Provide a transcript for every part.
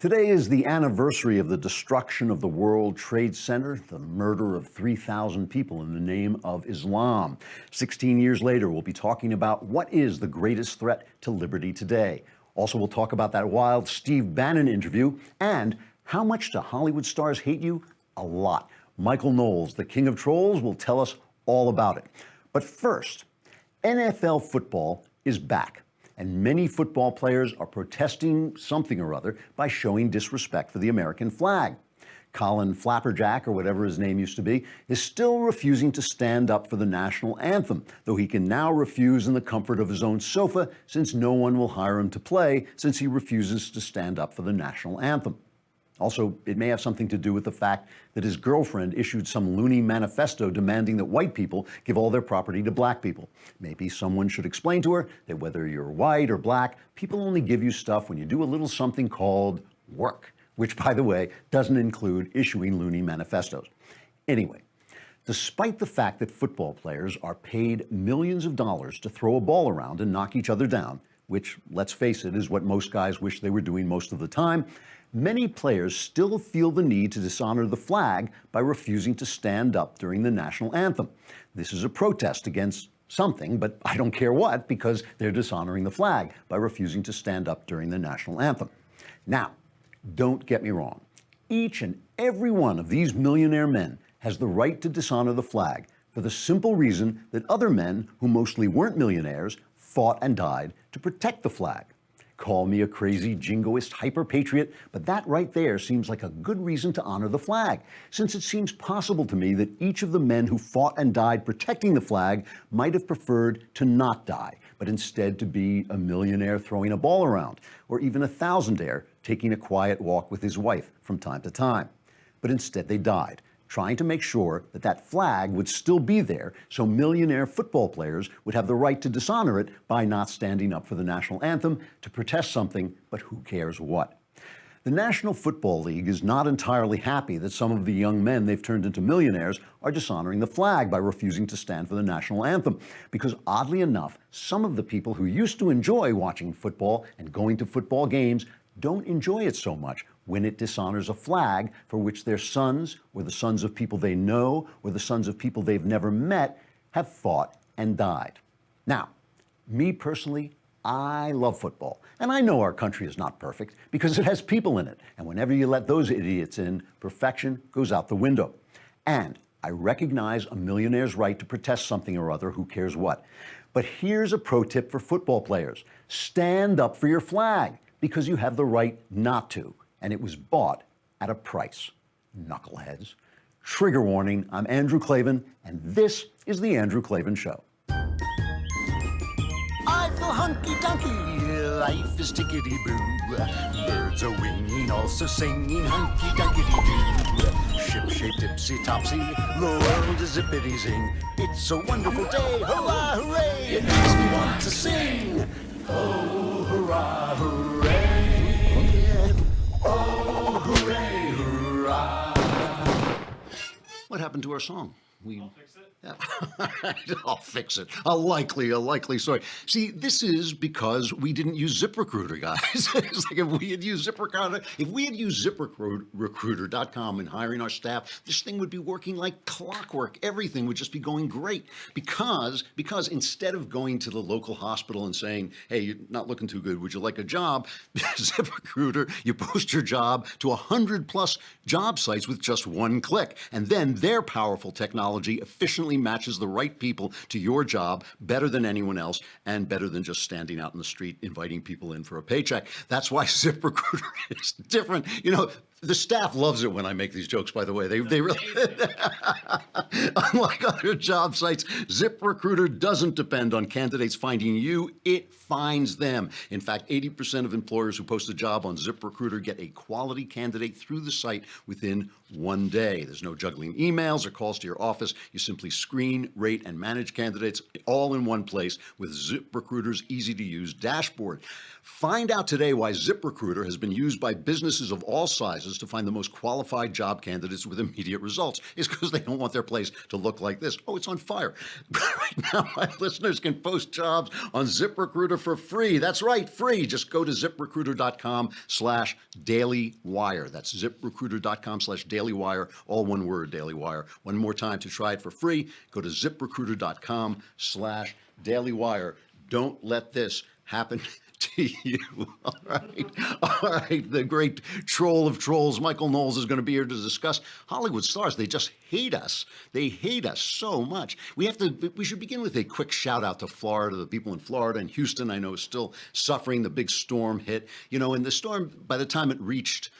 Today is the anniversary of the destruction of the World Trade Center, the murder of 3,000 people in the name of Islam. 16 years later, we'll be talking about what is the greatest threat to liberty today. Also, we'll talk about that wild Steve Bannon interview and how much do Hollywood stars hate you? A lot. Michael Knowles, the king of trolls, will tell us all about it. But first, NFL football is back. And many football players are protesting something or other by showing disrespect for the American flag. Colin Flapperjack, or whatever his name used to be, is still refusing to stand up for the national anthem, though he can now refuse in the comfort of his own sofa since no one will hire him to play since he refuses to stand up for the national anthem. Also, it may have something to do with the fact that his girlfriend issued some loony manifesto demanding that white people give all their property to black people. Maybe someone should explain to her that whether you're white or black, people only give you stuff when you do a little something called work, which, by the way, doesn't include issuing loony manifestos. Anyway, despite the fact that football players are paid millions of dollars to throw a ball around and knock each other down, which, let's face it, is what most guys wish they were doing most of the time, many players still feel the need to dishonor the flag by refusing to stand up during the national anthem. This is a protest against something, but I don't care what, because they're dishonoring the flag by refusing to stand up during the national anthem. Now, don't get me wrong. Each and every one of these millionaire men has the right to dishonor the flag for the simple reason that other men who mostly weren't millionaires fought and died to protect the flag. Call me a crazy jingoist hyper-patriot, but that right there seems like a good reason to honor the flag, since it seems possible to me that each of the men who fought and died protecting the flag might have preferred to not die, but instead to be a millionaire throwing a ball around, or even a thousandaire taking a quiet walk with his wife from time to time. But instead they died, trying to make sure that that flag would still be there so millionaire football players would have the right to dishonor it by not standing up for the national anthem to protest something, but who cares what. The National Football League is not entirely happy that some of the young men they've turned into millionaires are dishonoring the flag by refusing to stand for the national anthem, because oddly enough, some of the people who used to enjoy watching football and going to football games don't enjoy it so much when it dishonors a flag for which their sons, or the sons of people they know, or the sons of people they've never met, have fought and died. Now, me personally, I love football. And I know our country is not perfect because it has people in it. And whenever you let those idiots in, perfection goes out the window. And I recognize a millionaire's right to protest something or other, who cares what. But here's a pro tip for football players. Stand up for your flag, because you have the right not to. And it was bought at a price. Knuckleheads. Trigger warning, I'm Andrew Klavan, and this is The Andrew Klavan Show. I feel hunky-dunky, life is tickety-boo. Birds are winging, also singing hunky-dunky-doo. Ship-shape, tipsy-topsy, the world is zippity-zing. It's a wonderful day, hurrah, hooray! It makes me want to sing. Oh, hurrah, hooray! Oh, hooray, hurrah! What happened to our song? I'll fix it. Yeah. I'll fix it. A likely story. See, this is because we didn't use ZipRecruiter, guys. It's like if we had used ZipRecruiter.com and hiring our staff, this thing would be working like clockwork. Everything would just be going great. Because instead of going to the local hospital and saying, hey, you're not looking too good, would you like a job? ZipRecruiter, you post your job to 100+ job sites with just one click. And then their powerful technology efficiently matches the right people to your job better than anyone else, and better than just standing out in the street inviting people in for a paycheck. That's why ZipRecruiter is different. You know, the staff loves it when I make these jokes, by the way. They really, unlike other job sites, ZipRecruiter doesn't depend on candidates finding you, it finds them. In fact, 80% of employers who post a job on ZipRecruiter get a quality candidate through the site within one day. There's no juggling emails or calls to your office. You simply screen, rate, and manage candidates all in one place with ZipRecruiter's easy-to-use dashboard. Find out today why ZipRecruiter has been used by businesses of all sizes is to find the most qualified job candidates with immediate results. It's because they don't want their place to look like this. Oh, it's on fire. Right now, my listeners can post jobs on ZipRecruiter for free. That's right, free. Just go to ZipRecruiter.com/dailywire. That's ZipRecruiter.com/dailywire, all one word, Daily Wire. One more time to try it for free. Go to ZipRecruiter.com/dailywire. Don't let this happen to you. All right. All right. The great troll of trolls, Michael Knowles, is going to be here to discuss Hollywood stars. They just hate us. They hate us so much. We should begin with a quick shout out to Florida. The people in Florida and Houston, I know, is still suffering. The big storm hit. You know, and the storm, by the time it reached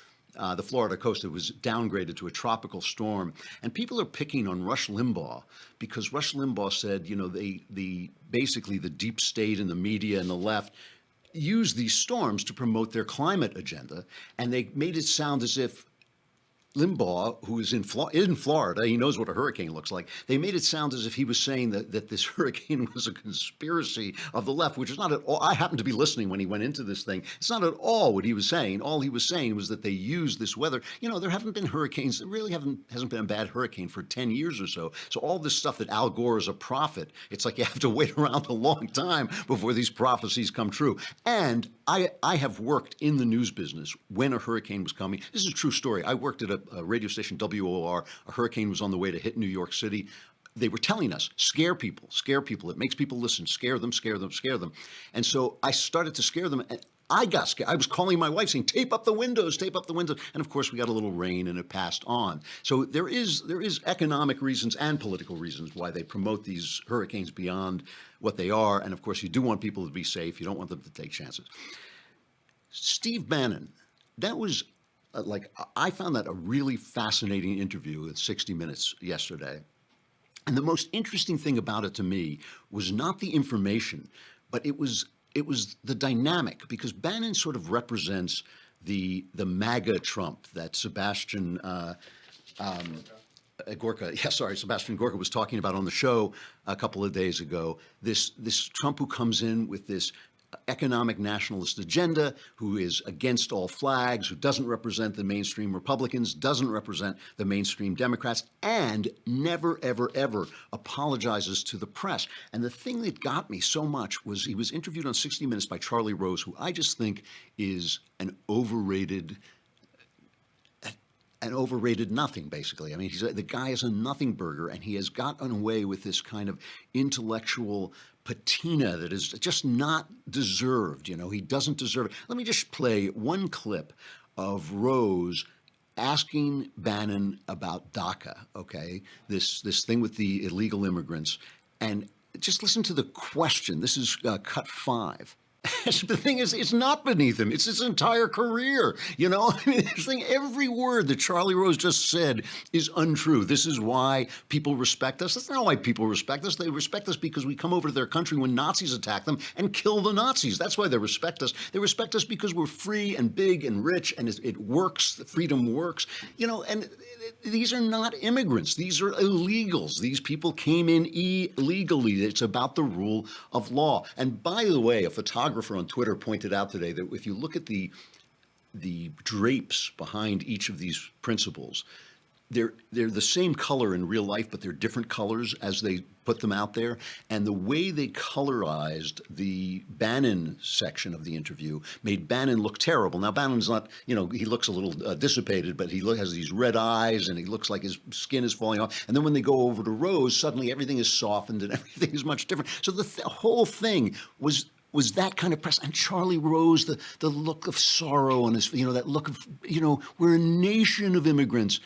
the Florida coast, it was downgraded to a tropical storm. And people are picking on Rush Limbaugh because Rush Limbaugh said, you know, basically the deep state and the media and the left use these storms to promote their climate agenda. And they made it sound as if Limbaugh, who is in Florida, he knows what a hurricane looks like. They made it sound as if he was saying that this hurricane was a conspiracy of the left, which is not at all. I happened to be listening when he went into this thing. It's not at all what he was saying. All he was saying was that they used this weather. You know, there haven't been hurricanes. There really hasn't been a bad hurricane for 10 years or so. So all this stuff that Al Gore is a prophet, it's like you have to wait around a long time before these prophecies come true. And I have worked in the news business when a hurricane was coming. This is a true story. I worked at a radio station, WOR. A hurricane was on the way to hit New York City. They were telling us, scare people. It makes people listen. Scare them. And so I started to scare them. And I got scared. I was calling my wife saying, tape up the windows. And of course, we got a little rain and it passed on. So there is economic reasons and political reasons why they promote these hurricanes beyond what they are. And of course, you do want people to be safe. You don't want them to take chances. Steve Bannon, that was I found that a really fascinating interview at 60 Minutes yesterday. And the most interesting thing about it to me was not the information, but it was the dynamic, because Bannon sort of represents the MAGA Trump that Sebastian Gorka was talking about on the show a couple of days ago. This Trump who comes in with this economic nationalist agenda, who is against all flags, who doesn't represent the mainstream Republicans, doesn't represent the mainstream Democrats, and never, ever, ever apologizes to the press. And the thing that got me so much was he was interviewed on 60 Minutes by Charlie Rose, who I just think is an overrated nothing, basically. I mean, the guy is a nothing burger, and he has gotten away with this kind of intellectual patina that is just not deserved. You know, he doesn't deserve it. Let me just play one clip of Rose asking Bannon about DACA, okay, this thing with the illegal immigrants, and just listen to the question. This is cut 5. The thing is, it's not beneath him. It's his entire career. You know, I mean, this thing, every word that Charlie Rose just said is untrue. This is why people respect us. That's not why people respect us. They respect us because we come over to their country when Nazis attack them and kill the Nazis. That's why they respect us. They respect us because we're free and big and rich, and it works. The freedom works. You know, and these are not immigrants. These are illegals. These people came in illegally. It's about the rule of law. And by the way, a photographer on Twitter pointed out today that if you look at the drapes behind each of these principles, they're the same color in real life, but they're different colors as they put them out there. And the way they colorized the Bannon section of the interview made Bannon look terrible. Now, Bannon's not, you know, he looks a little dissipated, but he has these red eyes and he looks like his skin is falling off. And then when they go over to Rose, suddenly everything is softened and everything is much different. So the whole thing was that kind of press. And Charlie Rose, the look of sorrow and his, you know, that look of, you know, we're a nation of immigrants.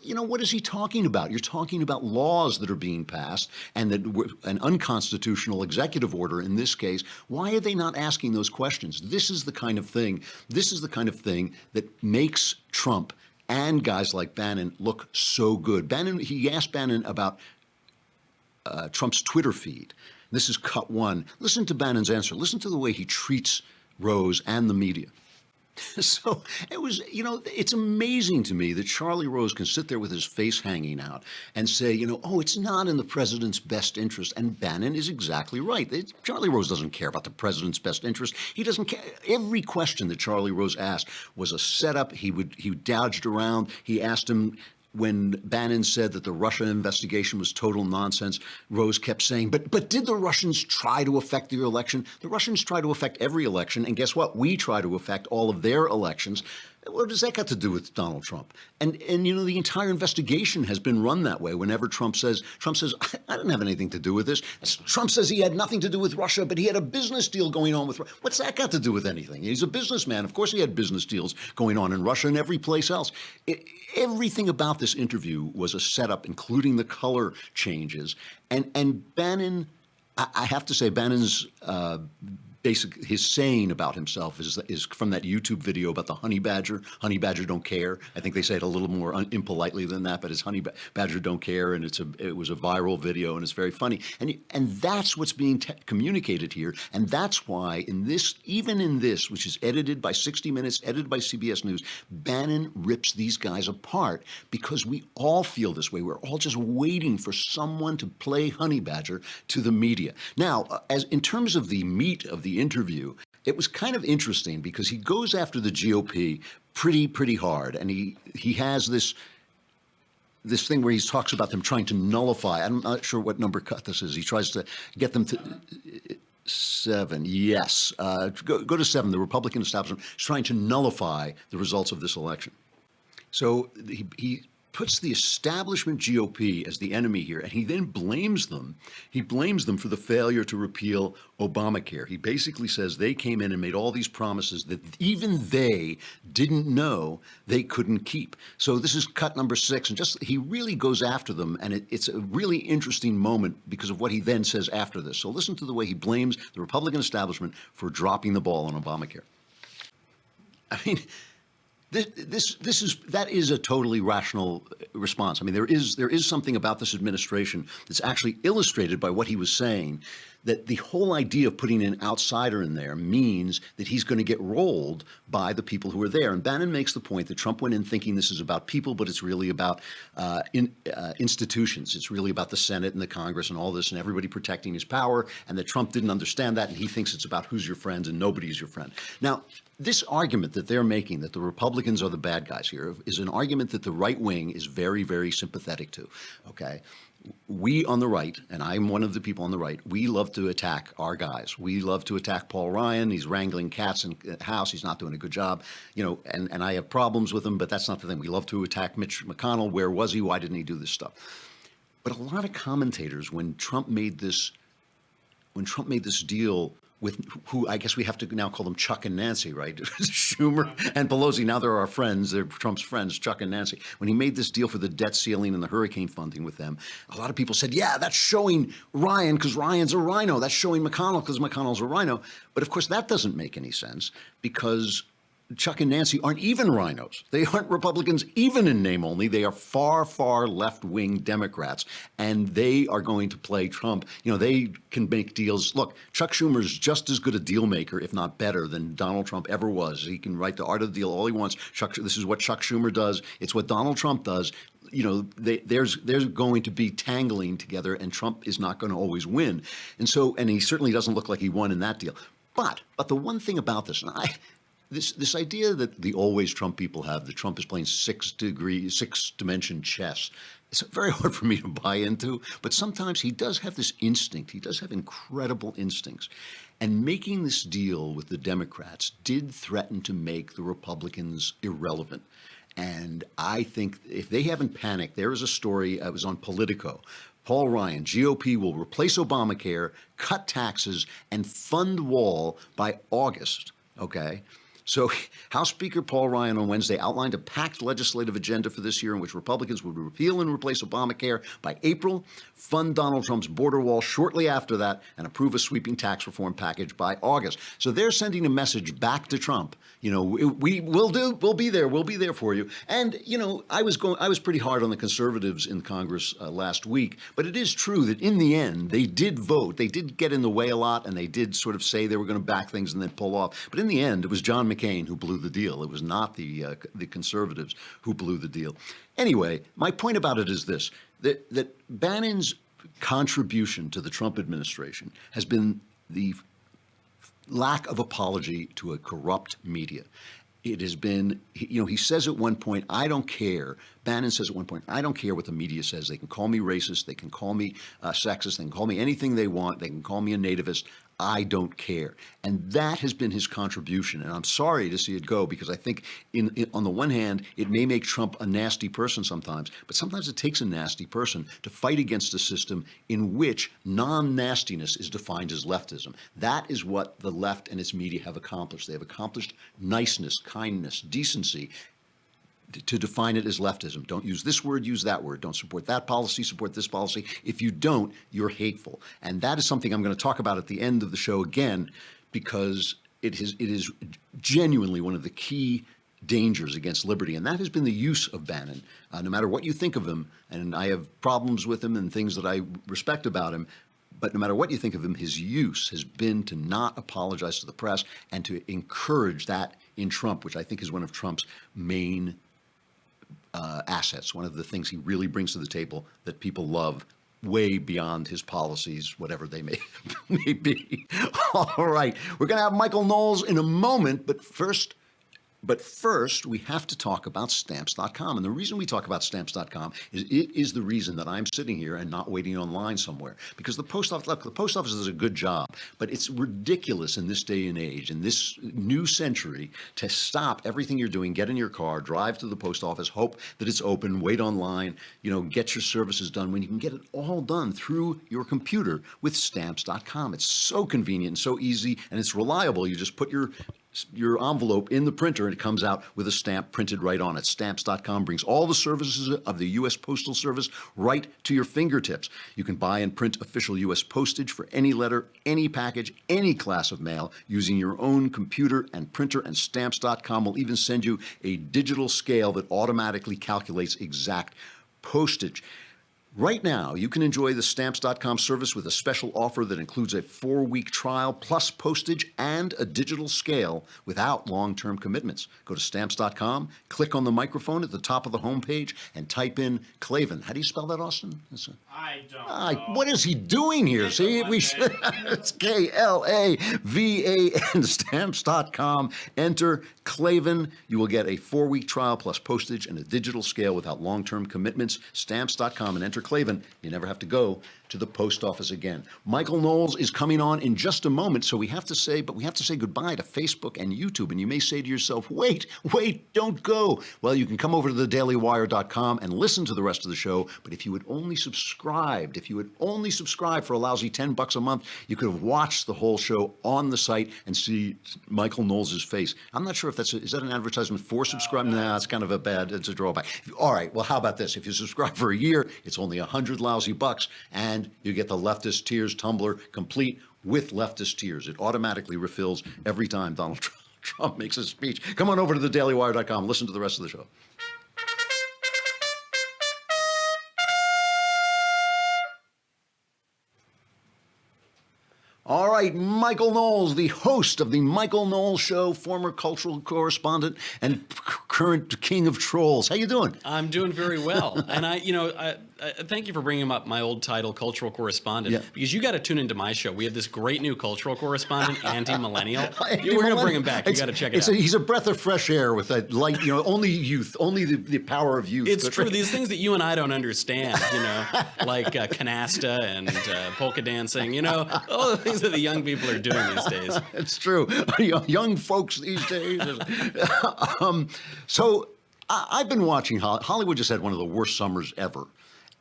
What is he talking about? You're talking about laws that are being passed and that an unconstitutional executive order in this case. Why are they not asking those questions? This is the kind of thing that makes Trump and guys like Bannon look so good. He asked Bannon about Trump's Twitter feed. This is cut 1. Listen to Bannon's answer. Listen to the way he treats Rose and the media. So it was, it's amazing to me that Charlie Rose can sit there with his face hanging out and say, oh, it's not in the president's best interest. And Bannon is exactly right. Charlie Rose doesn't care about the president's best interest. He doesn't care. Every question that Charlie Rose asked was a setup. He dodged around. He asked him, when Bannon said that the Russia investigation was total nonsense, Rose kept saying, but did the Russians try to affect your election? The Russians try to affect every election, and guess what? We try to affect all of their elections. What does that got to do with Donald Trump? And the entire investigation has been run that way. Whenever Trump says, I didn't have anything to do with this. Trump says he had nothing to do with Russia, but he had a business deal going on with Russia. What's that got to do with anything? He's a businessman. Of course he had business deals going on in Russia and every place else. Everything about this interview was a setup, including the color changes. And Bannon, I have to say, Bannon's his saying about himself is from that YouTube video about the honey badger. Honey badger don't care. I think they say it a little more impolitely than that, but it's honey badger don't care, and it was a viral video, and it's very funny. And that's what's being communicated here, and that's why even in this, which is edited by 60 Minutes, edited by CBS News, Bannon rips these guys apart because we all feel this way. We're all just waiting for someone to play honey badger to the media. Now, as in terms of the meat of the interview, it was kind of interesting because he goes after the GOP pretty hard, and he has this thing where he talks about them trying to nullify. I'm not sure what number cut this is. He tries to get them to 7. Yes, go to 7. The Republican establishment is trying to nullify the results of this election. So he puts the establishment GOP as the enemy here, and he then blames them. He blames them for the failure to repeal Obamacare. He basically says they came in and made all these promises that even they didn't know they couldn't keep. So this is cut number 6, and he really goes after them, and it's a really interesting moment because of what he then says after this. So listen to the way he blames the Republican establishment for dropping the ball on Obamacare. I mean, that is a totally rational response. I mean, there is something about this administration that's actually illustrated by what he was saying, that the whole idea of putting an outsider in there means that he's going to get rolled by the people who are there. And Bannon makes the point that Trump went in thinking this is about people, but it's really about institutions. It's really about the Senate and the Congress and all this and everybody protecting his power, and that Trump didn't understand that, and he thinks it's about who's your friend and nobody's your friend. Now, this argument that they're making, that the Republicans are the bad guys here, is an argument that the right wing is very sympathetic to, okay? We on the right, and I'm one of the people on the right, we love to attack our guys. We love to attack Paul Ryan. He's wrangling cats in the House. He's not doing a good job, and I have problems with him, but that's not the thing. We love to attack Mitch McConnell. Where was he? Why didn't he do this stuff? But a lot of commentators, when Trump made this deal with who I guess we have to now call them Chuck and Nancy, right? Schumer and Pelosi, now they're our friends. They're Trump's friends, Chuck and Nancy. When he made this deal for the debt ceiling and the hurricane funding with them, a lot of people said, yeah, that's showing Ryan because Ryan's a rhino. That's showing McConnell because McConnell's a rhino. But of course, that doesn't make any sense because Chuck and Nancy aren't even rhinos. They aren't Republicans even in name only. They are far left-wing Democrats, and they are going to play Trump. They can make deals. Look, Chuck Schumer is just as good a deal maker, if not better, than Donald Trump ever was. He can write the art of the deal all he wants. This is what Chuck Schumer does. It's what Donald Trump does. There's going to be tangling together, and Trump is not going to always win. And he certainly doesn't look like he won in that deal. But the one thing about this, and This idea that the always Trump people have, that Trump is playing six-dimension chess, it's very hard for me to buy into, but sometimes he does have this instinct. He does have incredible instincts. And making this deal with the Democrats did threaten to make the Republicans irrelevant. And I think if they haven't panicked, there is a story, it was on Politico. Paul Ryan, GOP will replace Obamacare, cut taxes, and fund wall by August, okay? So House Speaker Paul Ryan on Wednesday outlined a packed legislative agenda for this year in which Republicans would repeal and replace Obamacare by April, fund Donald Trump's border wall shortly after that, and approve a sweeping tax reform package by August. So they're sending a message back to Trump. We'll be there for you. And, I was pretty hard on the conservatives in Congress last week, but it is true that in the end, they did vote. They did get in the way a lot, and they did sort of say they were going to back things and then pull off. But in the end, it was John McCain who blew the deal. It was not the conservatives who blew the deal. Anyway, my point about it is this, that Bannon's contribution to the Trump administration has been the lack of apology to a corrupt media. It has been, he says at one point, I don't care. Bannon says at one point, I don't care what the media says. They can call me racist. They can call me sexist. They can call me anything they want. They can call me a nativist. I don't care. And that has been his contribution. And I'm sorry to see it go, because I think on the one hand, it may make Trump a nasty person sometimes, but sometimes it takes a nasty person to fight against a system in which non-nastiness is defined as leftism. That is what the left and its media have accomplished. They have accomplished niceness, kindness, decency, to define it as leftism. Don't use this word, use that word. Don't support that policy, support this policy. If you don't, you're hateful. And that is something I'm going to talk about at the end of the show again, because it is genuinely one of the key dangers against liberty. And that has been the use of Bannon. No matter what you think of him, and I have problems with him and things that I respect about him, but no matter what you think of him, his use has been to not apologize to the press and to encourage that in Trump, which I think is one of Trump's main assets, one of the things he really brings to the table that people love, way beyond his policies, whatever they may be. All right, we're going to have Michael Knowles in a moment, but first, we have to talk about Stamps.com. And the reason we talk about Stamps.com is it is the reason that I'm sitting here and not waiting online somewhere. Because the post office does a good job, but it's ridiculous in this day and age, in this new century, to stop everything you're doing, get in your car, drive to the post office, hope that it's open, wait online, get your services done, when you can get it all done through your computer with Stamps.com. It's so convenient and so easy, and it's reliable. You just put your envelope in the printer and it comes out with a stamp printed right on it. Stamps.com brings all the services of the U.S. Postal Service right to your fingertips. You can buy and print official U.S. postage for any letter, any package, any class of mail using your own computer and printer, and Stamps.com will even send you a digital scale that automatically calculates exact postage. Right now, you can enjoy the Stamps.com service with a special offer that includes a 4-week trial plus postage and a digital scale without long-term commitments. Go to Stamps.com, click on the microphone at the top of the homepage, and type in Klavan. How do you spell that, Austin? I don't know. What is he doing here? See, we should. It's Klavan. Stamps.com. Enter Klavan. You will get a 4-week trial plus postage and a digital scale without long-term commitments. Stamps.com, and enter Klavan. You never have to go to the post office again. Michael Knowles is coming on in just a moment, so we have to say goodbye to Facebook and YouTube. And you may say to yourself, wait, don't go. Well, you can come over to thedailywire.com and listen to the rest of the show. But if you had only subscribed for a lousy $10 a month, you could have watched the whole show on the site and see Michael Knowles' face. I'm not sure if is that an advertisement for subscribing? Nah, it's kind of it's a drawback. All right, well, how about this? If you subscribe for a year, it's only $100 lousy bucks, and you get the Leftist Tears tumbler complete with Leftist Tears. It automatically refills every time Donald Trump makes a speech. Come on over to thedailywire.com. Listen to the rest of the show. All right, Michael Knowles, the host of the Michael Knowles Show, former cultural correspondent and current king of trolls. How you doing? I'm doing very well. And I thank you for bringing up my old title, cultural correspondent, because you got to tune into my show. We have this great new cultural correspondent, anti-millennial. We're going to bring him back. You got to check it out. He's a breath of fresh air with that light, only youth, only the power of youth. It's true. These things that you and I don't understand, like canasta and polka dancing, all the things that the young people are doing these days. It's true. Young folks these days. So I've been watching Hollywood just had one of the worst summers ever.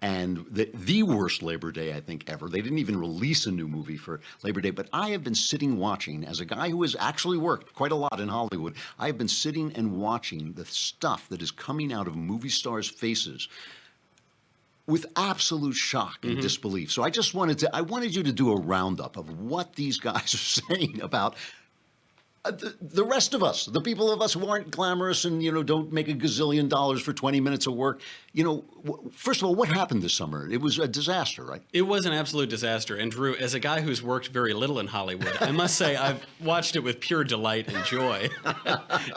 And the worst Labor Day, I think, ever. They didn't even release a new movie for Labor Day. But I have been sitting watching, as a guy who has actually worked quite a lot in Hollywood, I have been sitting and watching the stuff that is coming out of movie stars' faces with absolute shock and disbelief. So I wanted you to do a roundup of what these guys are saying about The rest of us, the people of us who aren't glamorous and, don't make $1 gazillion for 20 minutes of work, first of all, what happened this summer? It was a disaster, right? It was an absolute disaster. And Drew, as a guy who's worked very little in Hollywood, I must say I've watched it with pure delight and joy.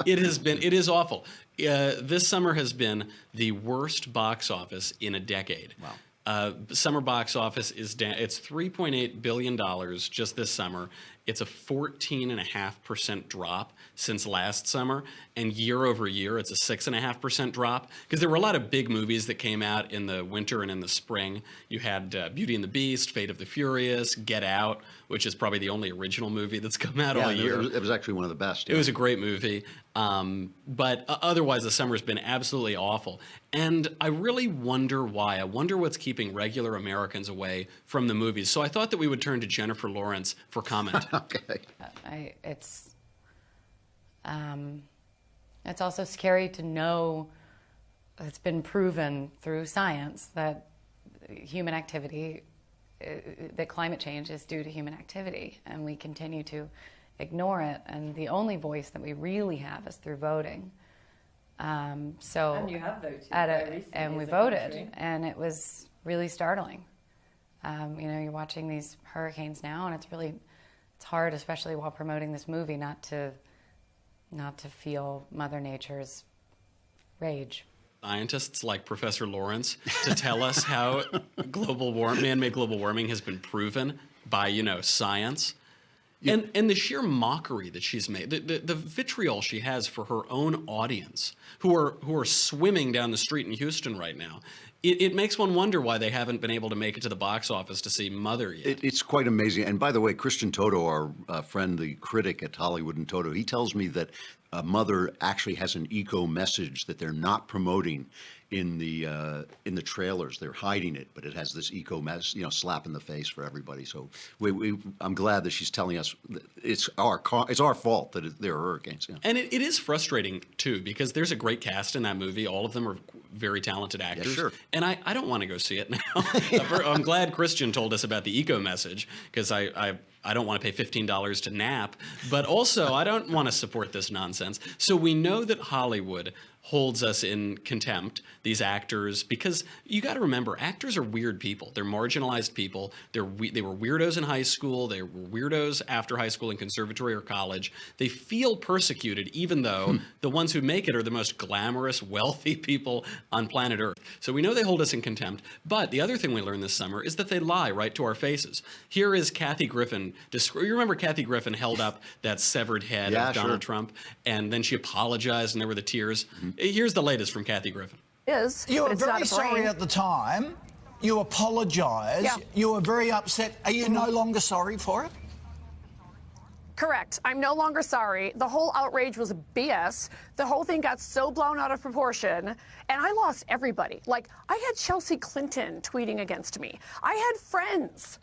It is awful. This summer has been the worst box office in a decade. Wow. Summer box office is down. It's $3.8 billion just this summer. It's a 14.5% drop since last summer, and year over year, it's a 6.5% drop. Because there were a lot of big movies that came out in the winter and in the spring. You had Beauty and the Beast, Fate of the Furious, Get Out, which is probably the only original movie that's come out all year. It was actually one of the best. Yeah. It was a great movie. But otherwise, the summer's been absolutely awful. And I really wonder why. I wonder what's keeping regular Americans away from the movies. So I thought that we would turn to Jennifer Lawrence for comment. Okay. It's also scary to know it's been proven through science that human activity, that climate change is due to human activity, and we continue to ignore it. And the only voice that we really have is through voting. And you have voted and we voted, and it was really startling. You're watching these hurricanes now, and it's hard, especially while promoting this movie, not to feel Mother Nature's rage. Scientists like Professor Lawrence to tell us how man-made global warming has been proven by, science. Yeah. And the sheer mockery that she's made, the vitriol she has for her own audience, who are swimming down the street in Houston right now. It makes one wonder why they haven't been able to make it to the box office to see Mother yet. It's quite amazing. And by the way, Christian Toto, our friend, the critic at Hollywood and Toto, he tells me that Mother actually has an eco message that they're not promoting in the trailers. They're hiding it, but it has this eco mess, slap in the face for everybody. So I'm glad that she's telling us that it's our fault that there are hurricanes. Yeah. And it is frustrating too, because there's a great cast in that movie. All of them are very talented actors. Yeah, sure. And I don't want to go see it now. I'm glad Christian told us about the eco message, because I don't want to pay $15 to nap, but also I don't want to support this nonsense. So we know that Hollywood holds us in contempt, these actors, because you got to remember, actors are weird people. They're marginalized people. They were weirdos in high school. They were weirdos after high school in conservatory or college. They feel persecuted, even though the ones who make it are the most glamorous, wealthy people on planet Earth. So we know they hold us in contempt. But the other thing we learned this summer is that they lie right to our faces. Here is Kathy Griffin. You remember Kathy Griffin held up that severed head of Donald Trump, and then she apologized, and there were the tears. Here's the latest from Kathy Griffin. You were very sorry at the time. You apologised. Yeah. You were very upset. Are you no longer sorry for it? Correct. I'm no longer sorry. The whole outrage was BS. The whole thing got so blown out of proportion, and I lost everybody. Like, I had Chelsea Clinton tweeting against me. I had friends.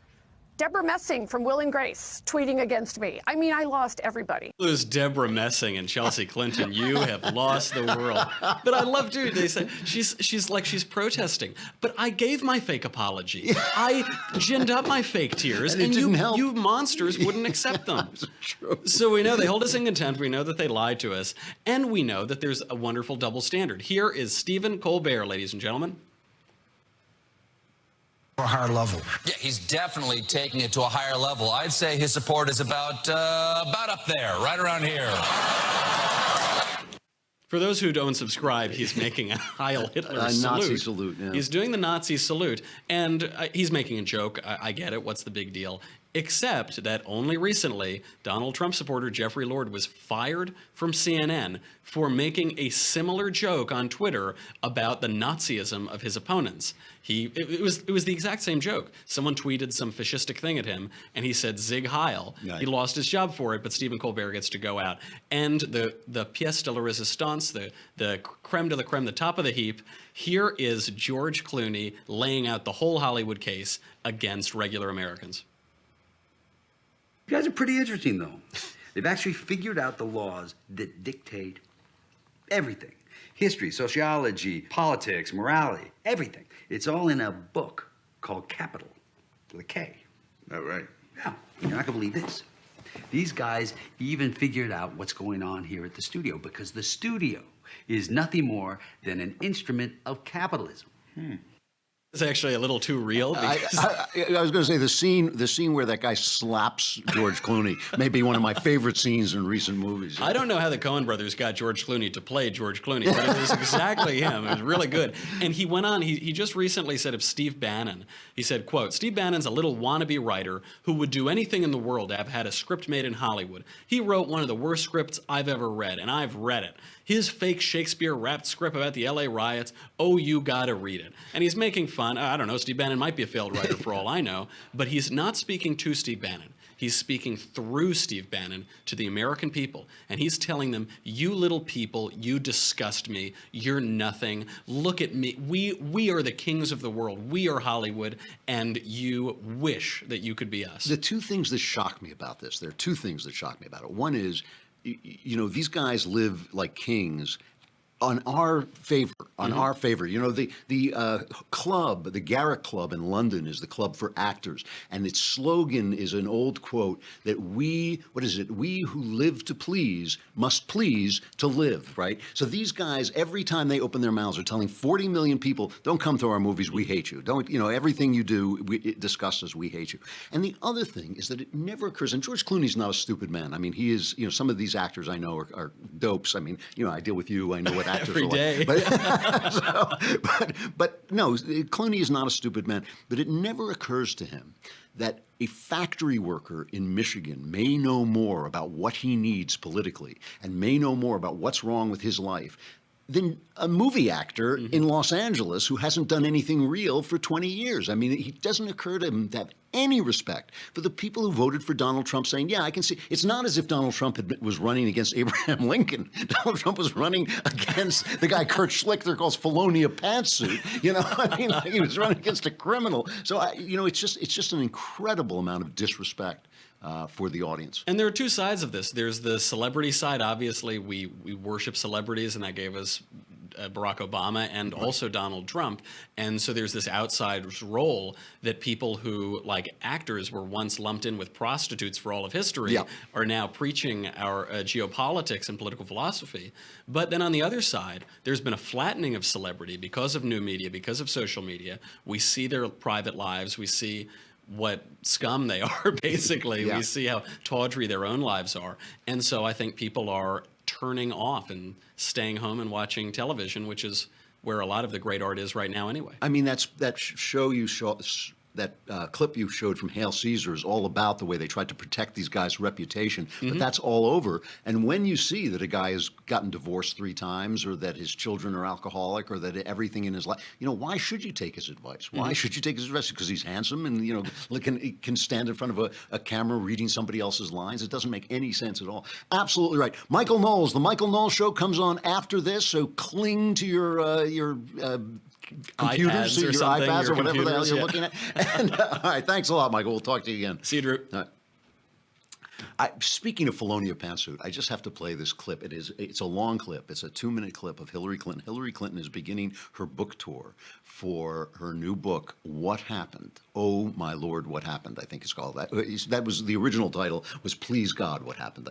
Deborah Messing from Will and Grace tweeting against me. I mean, I lost everybody. Lose Deborah Messing and Chelsea Clinton. You have lost the world. But I love, dude, they say she's protesting. But I gave my fake apology. I ginned up my fake tears, and you monsters wouldn't accept them. So we know they hold us in contempt. We know that they lied to us. And we know that there's a wonderful double standard. Here is Stephen Colbert, ladies and gentlemen. A higher level. Yeah, he's definitely taking it to a higher level. I'd say his support is about up there, right around here. For those who don't subscribe, he's making a Heil Hitler salute. Nazi salute, yeah. He's doing the Nazi salute, and he's making a joke. I get it. What's the big deal? Except that only recently, Donald Trump supporter Jeffrey Lord was fired from CNN for making a similar joke on Twitter about the Nazism of his opponents. It was the exact same joke. Someone tweeted some fascistic thing at him, and he said Zig Heil. Right. He lost his job for it, but Stephen Colbert gets to go out. And the pièce de la résistance, the creme de la creme, the top of the heap, here is George Clooney laying out the whole Hollywood case against regular Americans. You guys are pretty interesting, though. They've actually figured out the laws that dictate everything. History, sociology, politics, morality, everything. It's all in a book called Capital, with a K. That right? Yeah. You're not going to believe this. These guys even figured out what's going on here at the studio, because the studio is nothing more than an instrument of capitalism. It's actually a little too real. Because I was going to say the scene where that guy slaps George Clooney may be one of my favorite scenes in recent movies. I don't know how the Coen brothers got George Clooney to play George Clooney, but it was exactly him. It was really good. And he went on, he just recently said of Steve Bannon, he said, quote, "Steve Bannon's a little wannabe writer who would do anything in the world to have had a script made in Hollywood. He wrote one of the worst scripts I've ever read, and I've read it. His fake Shakespeare-wrapped script about the LA riots, oh, you gotta read it." And he's making fun. I don't know, Steve Bannon might be a failed writer for all I know, but he's not speaking to Steve Bannon. He's speaking through Steve Bannon to the American people, and he's telling them, you little people, you disgust me, you're nothing, look at me, we are the kings of the world, we are Hollywood, and you wish that you could be us. The two things that shock me about this, there are two things that shock me about it. One is, you know, these guys live like kings on our favor, our favor. You know, the club, the Garrick Club in London is the club for actors, and its slogan is an old quote that we who live to please must please to live, right? So these guys, every time they open their mouths, are telling 40 million people, don't come to our movies, we hate you. Don't, you know, everything you do, it disgusts us, we hate you. And the other thing is that it never occurs, and George Clooney's not a stupid man. I mean, he is, you know, some of these actors I know are dopes. I mean, you know, I deal with you, I know what actors every day. But no, Clooney is not a stupid man. But it never occurs to him that a factory worker in Michigan may know more about what he needs politically and may know more about what's wrong with his life than a movie actor in Los Angeles who hasn't done anything real for 20 years. I mean, it doesn't occur to him to have any respect for the people who voted for Donald Trump, saying, yeah, I can see. It's not as if Donald Trump was running against Abraham Lincoln. Donald Trump was running against the guy Kurt Schlichter calls Felonia Pantsuit. You know, I mean, he was running against a criminal. So, you know, it's just an incredible amount of disrespect for the audience. And there are two sides of this. There's the celebrity side. Obviously, we worship celebrities, and that gave us Barack Obama and also Donald Trump. And so there's this outside role that people who, like actors, were once lumped in with prostitutes for all of history, are now preaching our geopolitics and political philosophy. But then on the other side, there's been a flattening of celebrity because of new media, because of social media. We see their private lives. We see what scum they are, basically. We see how tawdry their own lives are. And so I think people are turning off and staying home and watching television, which is where a lot of the great art is right now anyway. I mean, that clip you showed from Hail Caesar is all about the way they tried to protect these guys' reputation, but that's all over. And when you see that a guy has gotten divorced 3 times, or that his children are alcoholic, or that everything in his life, you know, why should you take his advice? Why should you take his advice? Because he's handsome and, you know, can stand in front of a camera reading somebody else's lines? It doesn't make any sense at all. Absolutely right. Michael Knowles, the Michael Knowles Show comes on after this, so cling to your computers, your iPads, or whatever the hell you're looking at. And, all right, thanks a lot, Michael. We'll talk to you again. See you, Drew. All right. Speaking of Felonia Pantsuit, I just have to play this clip. It's a long clip. It's a 2-minute clip of Hillary Clinton. Hillary Clinton is beginning her book tour for her new book, What Happened? Oh, my Lord, What Happened? I think it's called that. That was the original title, was Please God, What Happened?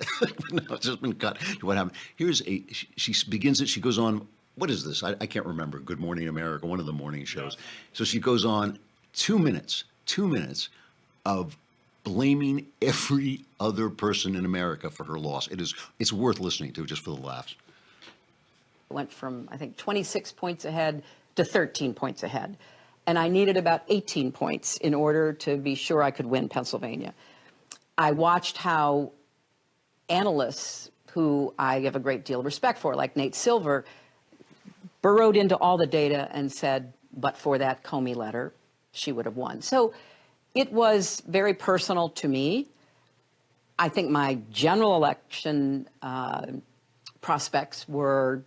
No, it's just been cut to What Happened. She begins it. She goes on. What is this? I can't remember. Good Morning America, one of the morning shows. So she goes on 2 minutes of blaming every other person in America for her loss. It's worth listening to just for the laughs. Went from, I think, 26 points ahead to 13 points ahead. And I needed about 18 points in order to be sure I could win Pennsylvania. I watched how analysts, who I have a great deal of respect for, like Nate Silver, burrowed into all the data and said, but for that Comey letter, she would have won. So it was very personal to me. I think my general election prospects were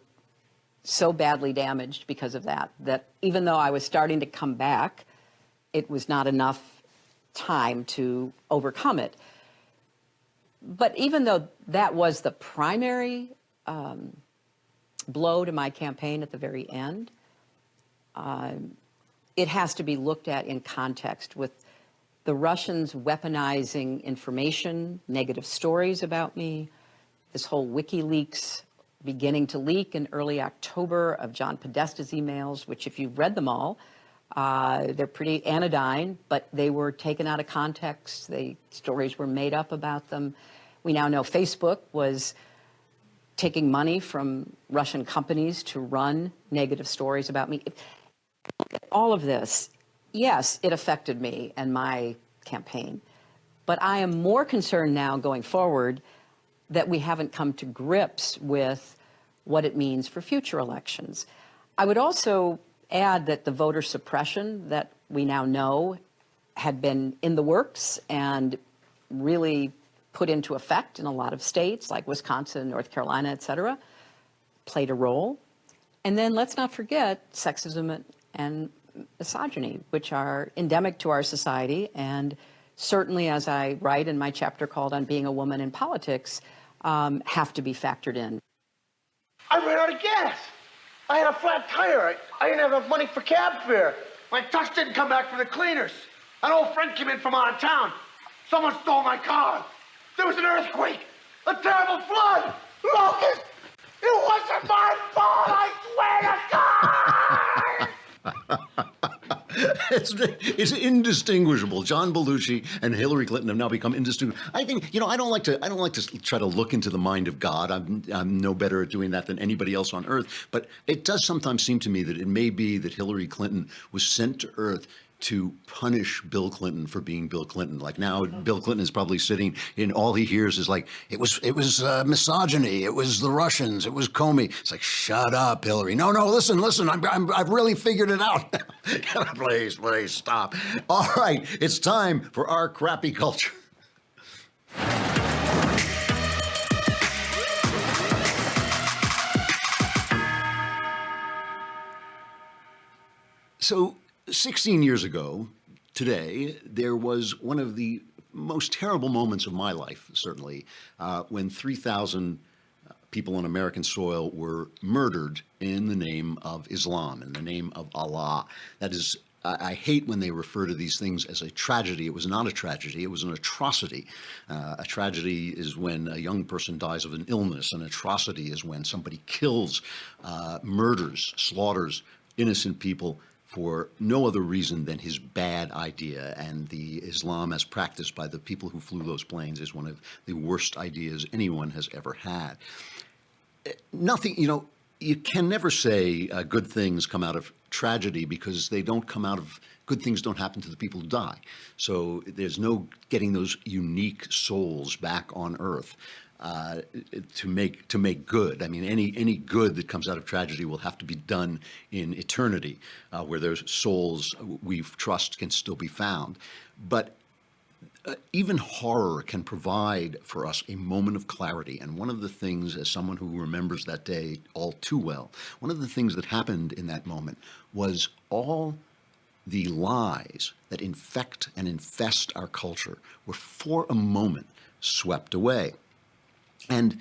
so badly damaged because of that, that even though I was starting to come back, it was not enough time to overcome it. But even though that was the primary blow to my campaign at the very end, it has to be looked at in context with the Russians weaponizing information, negative stories about me, this whole WikiLeaks beginning to leak in early October of John Podesta's emails, which if you've read them all, they're pretty anodyne, but they were taken out of context. Stories were made up about them. We now know Facebook was taking money from Russian companies to run negative stories about me. All of this, yes, it affected me and my campaign, but I am more concerned now going forward that we haven't come to grips with what it means for future elections. I would also add that the voter suppression that we now know had been in the works and really put into effect in a lot of states like Wisconsin, North Carolina, et cetera, played a role. And then let's not forget sexism and misogyny, which are endemic to our society, and certainly, as I write in my chapter called On Being a Woman in Politics, have to be factored in. I ran out of gas. I had a flat tire. I didn't have enough money for cab fare. My tux didn't come back from the cleaners. An old friend came in from out of town. Someone stole my car. There was an earthquake, a terrible flood. Locust, it wasn't my fault, I swear to God! It's indistinguishable. John Belushi and Hillary Clinton have now become indistinguishable. I think, I don't like to try to look into the mind of God. I'm no better at doing that than anybody else on earth. But it does sometimes seem to me that it may be that Hillary Clinton was sent to earth to punish Bill Clinton for being Bill Clinton. Like now, Bill Clinton is probably sitting and all he hears is like, it was misogyny, it was the Russians, it was Comey. It's like, shut up, Hillary. No, listen, I've really figured it out. Please stop. All right, it's time for our crappy culture. So 16 years ago, today, there was one of the most terrible moments of my life, certainly, when 3,000 people on American soil were murdered in the name of Islam, in the name of Allah. That is, I hate when they refer to these things as a tragedy. It was not a tragedy, it was an atrocity. A tragedy is when a young person dies of an illness. An atrocity is when somebody kills, murders, slaughters innocent people for no other reason than his bad idea. And the Islam as practiced by the people who flew those planes is one of the worst ideas anyone has ever had. Nothing, you can never say good things come out of tragedy because they don't come out of, good things don't happen to the people who die. So there's no getting those unique souls back on earth. To make good. I mean, any good that comes out of tragedy will have to be done in eternity, where there's souls we trust can still be found. But even horror can provide for us a moment of clarity. And one of the things, as someone who remembers that day all too well, one of the things that happened in that moment was all the lies that infect and infest our culture were for a moment swept away. And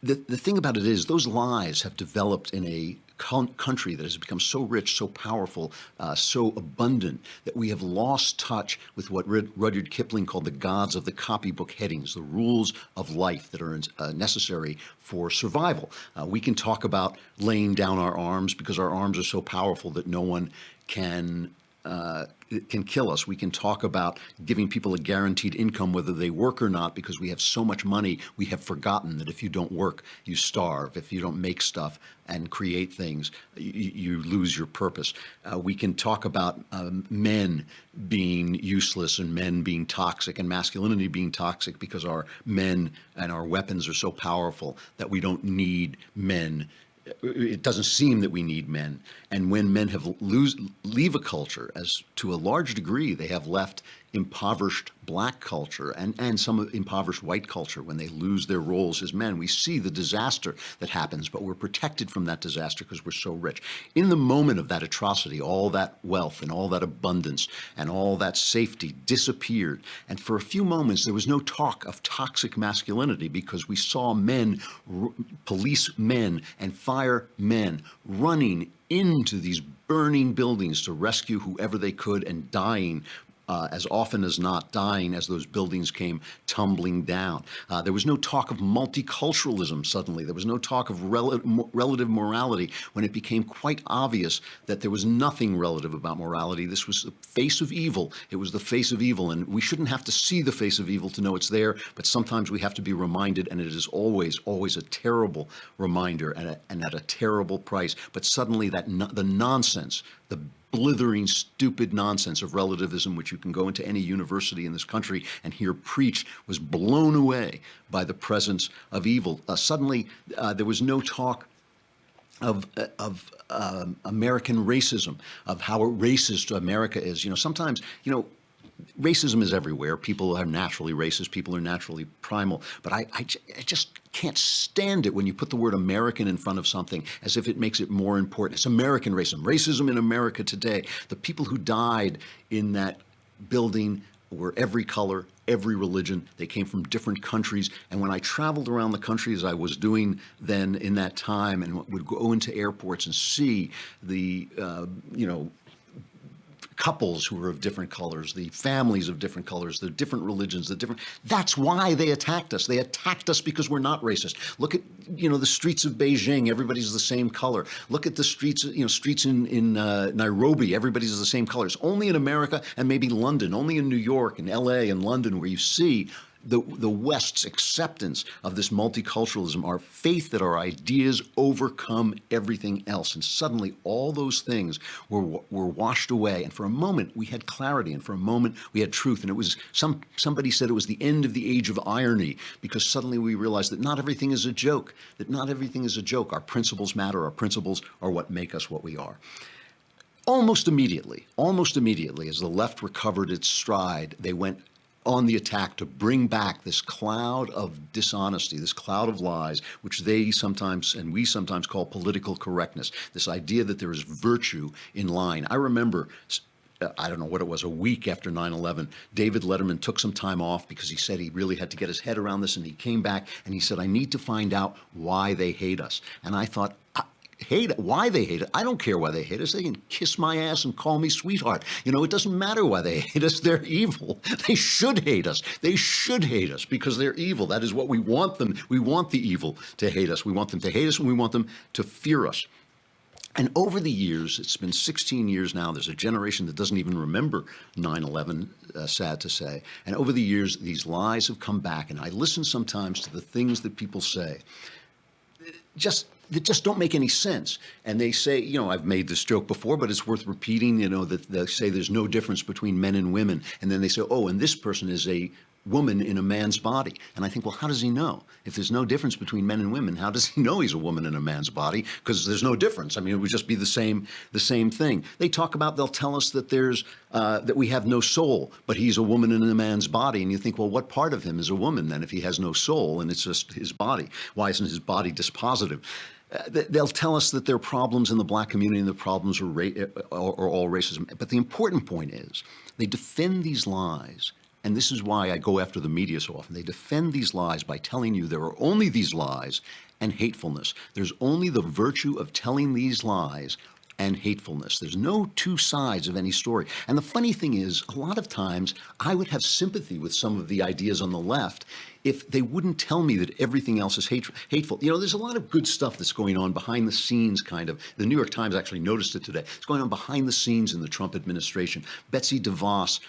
the thing about it is those lies have developed in a country that has become so rich, so powerful, so abundant that we have lost touch with what Rudyard Kipling called the gods of the copybook headings, the rules of life that are necessary for survival. We can talk about laying down our arms because our arms are so powerful that no one can kill us. We can talk about giving people a guaranteed income whether they work or not because we have so much money we have forgotten that if you don't work, you starve. If you don't make stuff and create things, you lose your purpose. We can talk about men being useless and men being toxic and masculinity being toxic because our men and our weapons are so powerful that we don't need men. It doesn't seem that we need men. And when men have leave a culture, as to a large degree they have left impoverished black culture and some impoverished white culture, when they lose their roles as men, we see the disaster that happens, but we're protected from that disaster because we're so rich. In the moment of that atrocity, all that wealth and all that abundance and all that safety disappeared. And for a few moments, there was no talk of toxic masculinity because we saw men, police men and fire men running into these burning buildings to rescue whoever they could and dying as often as not dying as those buildings came tumbling down. There was no talk of multiculturalism suddenly. There was no talk of relative morality when it became quite obvious that there was nothing relative about morality. This was the face of evil. It was the face of evil, and we shouldn't have to see the face of evil to know it's there, but sometimes we have to be reminded, and it is always, always a terrible reminder and at a terrible price. But suddenly the nonsense, the blithering, stupid nonsense of relativism, which you can go into any university in this country and hear preached, was blown away by the presence of evil. Suddenly, there was no talk of American racism, of how racist America is. Sometimes, racism is everywhere. People are naturally racist. People are naturally primal. But I just can't stand it when you put the word American in front of something as if it makes it more important. It's American racism. Racism in America today. The people who died in that building were every color, every religion. They came from different countries. And when I traveled around the country, as I was doing then in that time, and would go into airports and see the, couples who were of different colors, the families of different colors, the different religions, that's why they attacked us. They attacked us because we're not racist. Look at, the streets of Beijing, everybody's the same color. Look at the streets, streets in Nairobi, everybody's the same colors. Only in America and maybe London, only in New York and LA and London where you see the West's acceptance of this multiculturalism, our faith that our ideas overcome everything else. And suddenly all those things were washed away. And for a moment we had clarity, and for a moment we had truth. And it was somebody said it was the end of the age of irony, because suddenly we realized that not everything is a joke, Our principles matter. Our principles are what make us what we are. Almost immediately, as the left recovered its stride, they went on the attack to bring back this cloud of dishonesty, this cloud of lies, which they sometimes and we sometimes call political correctness, this idea that there is virtue in lying. I remember, I don't know what it was, a week after 9/11, David Letterman took some time off because he said he really had to get his head around this, and he came back and he said, I need to find out why they hate us. And I thought, why they hate it? I don't care why they hate us. They can kiss my ass and call me sweetheart. It doesn't matter why they hate us. They're evil. They should hate us. They should hate us because they're evil. That is what we want them. We want the evil to hate us. We want them to hate us, and we want them to fear us. And over the years, it's been 16 years now, there's a generation that doesn't even remember 9/11, sad to say. And over the years, these lies have come back, and I listen sometimes to the things that people say. That just don't make any sense. And they say, I've made this joke before, but it's worth repeating, that they say there's no difference between men and women. And then they say, oh, and this person is a woman in a man's body. And I think, well, how does he know? If there's no difference between men and women, how does he know he's a woman in a man's body? Because there's no difference. I mean, it would just be the same thing. They'll tell us that that we have no soul, but he's a woman in a man's body. And you think, well, what part of him is a woman then if he has no soul and it's just his body? Why isn't his body dispositive? They'll tell us that there are problems in the black community and the problems are all racism. But the important point is they defend these lies. And this is why I go after the media so often. They defend these lies by telling you there are only these lies and hatefulness. There's only the virtue of telling these lies and hatefulness. There's no two sides of any story. And the funny thing is, a lot of times I would have sympathy with some of the ideas on the left if they wouldn't tell me that everything else is hateful. There's a lot of good stuff that's going on behind the scenes, kind of. The New York Times actually noticed it today. It's going on behind the scenes in the Trump administration. Betsy DeVos,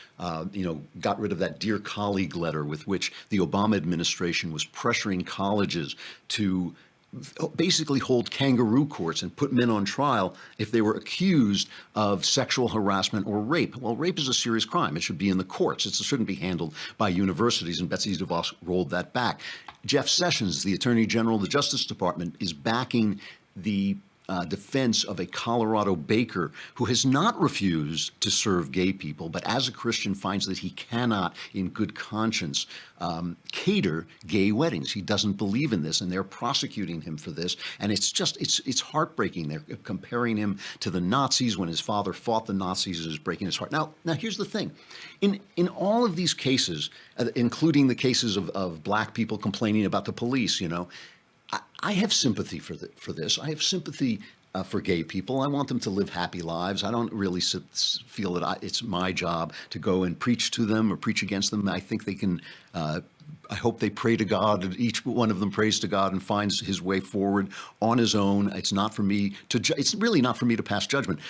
got rid of that Dear Colleague letter with which the Obama administration was pressuring colleges to basically hold kangaroo courts and put men on trial if they were accused of sexual harassment or rape. Well, rape is a serious crime. It should be in the courts. It shouldn't be handled by universities, and Betsy DeVos rolled that back. Jeff Sessions, the Attorney General of the Justice Department, is backing the defense of a Colorado baker who has not refused to serve gay people, but as a Christian finds that he cannot, in good conscience, cater gay weddings. He doesn't believe in this, and they're prosecuting him for this. And it's heartbreaking. They're comparing him to the Nazis when his father fought the Nazis. Is breaking his heart. Now here's the thing. In all of these cases, including the cases of black people complaining about the police, I have sympathy for this. I have sympathy for gay people. I want them to live happy lives. I don't really feel that it's my job to go and preach to them or preach against them. I think they can. I hope they pray to God. Each one of them prays to God and finds his way forward on his own. It's not for me to. It's really not for me to pass judgment.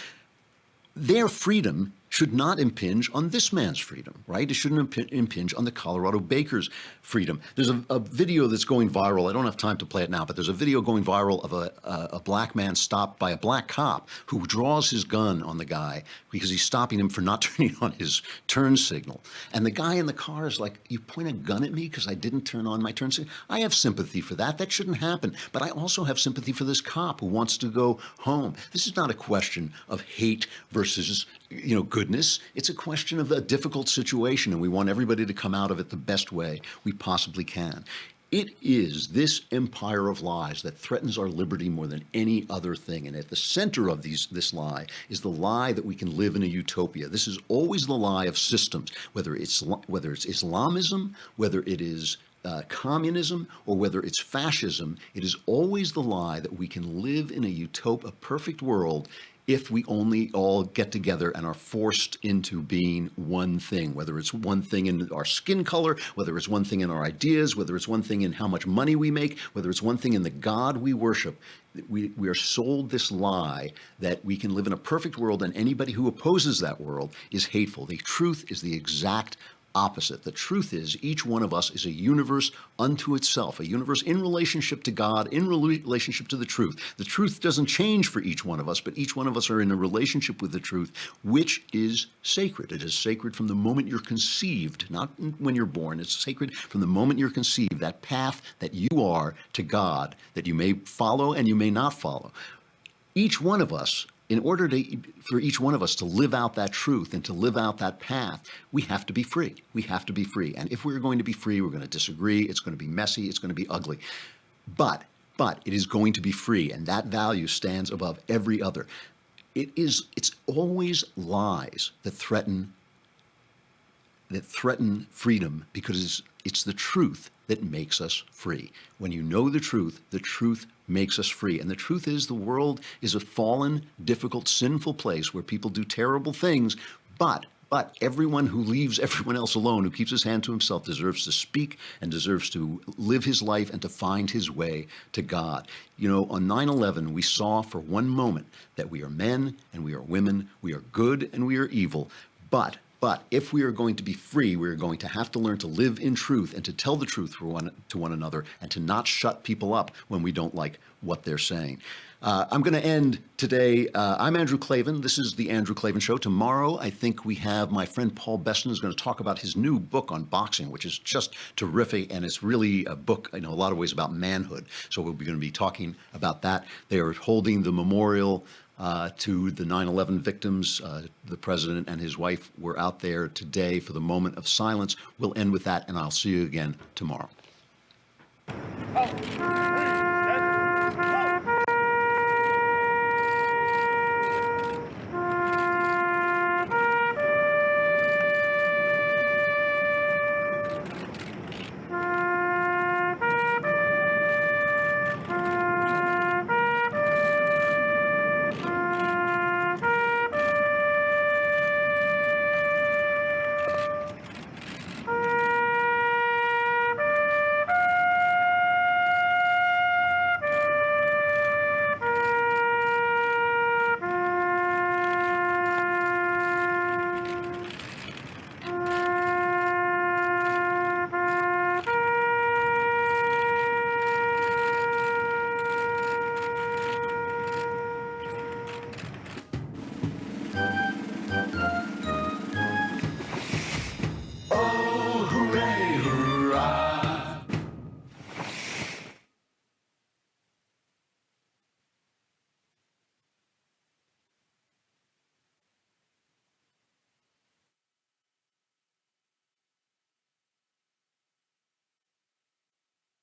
Their freedom should not impinge on this man's freedom, right? It shouldn't impinge on the Colorado baker's freedom. There's a video that's going viral. I don't have time to play it now, but there's a video going viral of a black man stopped by a black cop who draws his gun on the guy because he's stopping him for not turning on his turn signal. And the guy in the car is like, you point a gun at me because I didn't turn on my turn signal? I have sympathy for that. That shouldn't happen. But I also have sympathy for this cop who wants to go home. This is not a question of hate versus goodness. It's a question of a difficult situation, and we want everybody to come out of it the best way we possibly can. It is this empire of lies that threatens our liberty more than any other thing. And at the center of this lie is the lie that we can live in a utopia. This is always the lie of systems, whether it's Islamism, whether it is communism, or whether it's fascism. It is always the lie that we can live in a perfect world if we only all get together and are forced into being one thing, whether it's one thing in our skin color, whether it's one thing in our ideas, whether it's one thing in how much money we make, whether it's one thing in the God we worship. We are sold this lie that we can live in a perfect world, and anybody who opposes that world is hateful. The truth is the exact opposite. The truth is each one of us is a universe unto itself, a universe in relationship to God, in relationship to the truth. The truth doesn't change for each one of us, but each one of us are in a relationship with the truth, which is sacred. It is sacred from the moment you're conceived, not when you're born. It's sacred from the moment you're conceived, that path that you are to God, that you may follow and you may not follow. Each one of us, in order for each one of us to live out that truth and to live out that path, we have to be free. We have to be free. And if we're going to be free, we're going to disagree. It's going to be messy. It's going to be ugly. But it is going to be free, and that value stands above every other. It's always lies that threaten freedom, because it's the truth that makes us free. When you know the truth makes us free. And the truth is, the world is a fallen, difficult, sinful place where people do terrible things, but everyone who leaves everyone else alone, who keeps his hand to himself, deserves to speak and deserves to live his life and to find his way to God. On 9/11, we saw for one moment that we are men and we are women, we are good and we are evil, but if we are going to be free, we are going to have to learn to live in truth and to tell the truth to one another, and to not shut people up when we don't like what they're saying. I'm going to end today. I'm Andrew Klavan. This is The Andrew Klavan Show. Tomorrow, I think we have my friend Paul Beston is going to talk about his new book on boxing, which is just terrific. And it's really a book, in a lot of ways, about manhood. So we're going to be talking about that. They are holding the memorial to the 9/11 victims. The president and his wife were out there today for the moment of silence. We'll end with that, and I'll see you again tomorrow. Oh.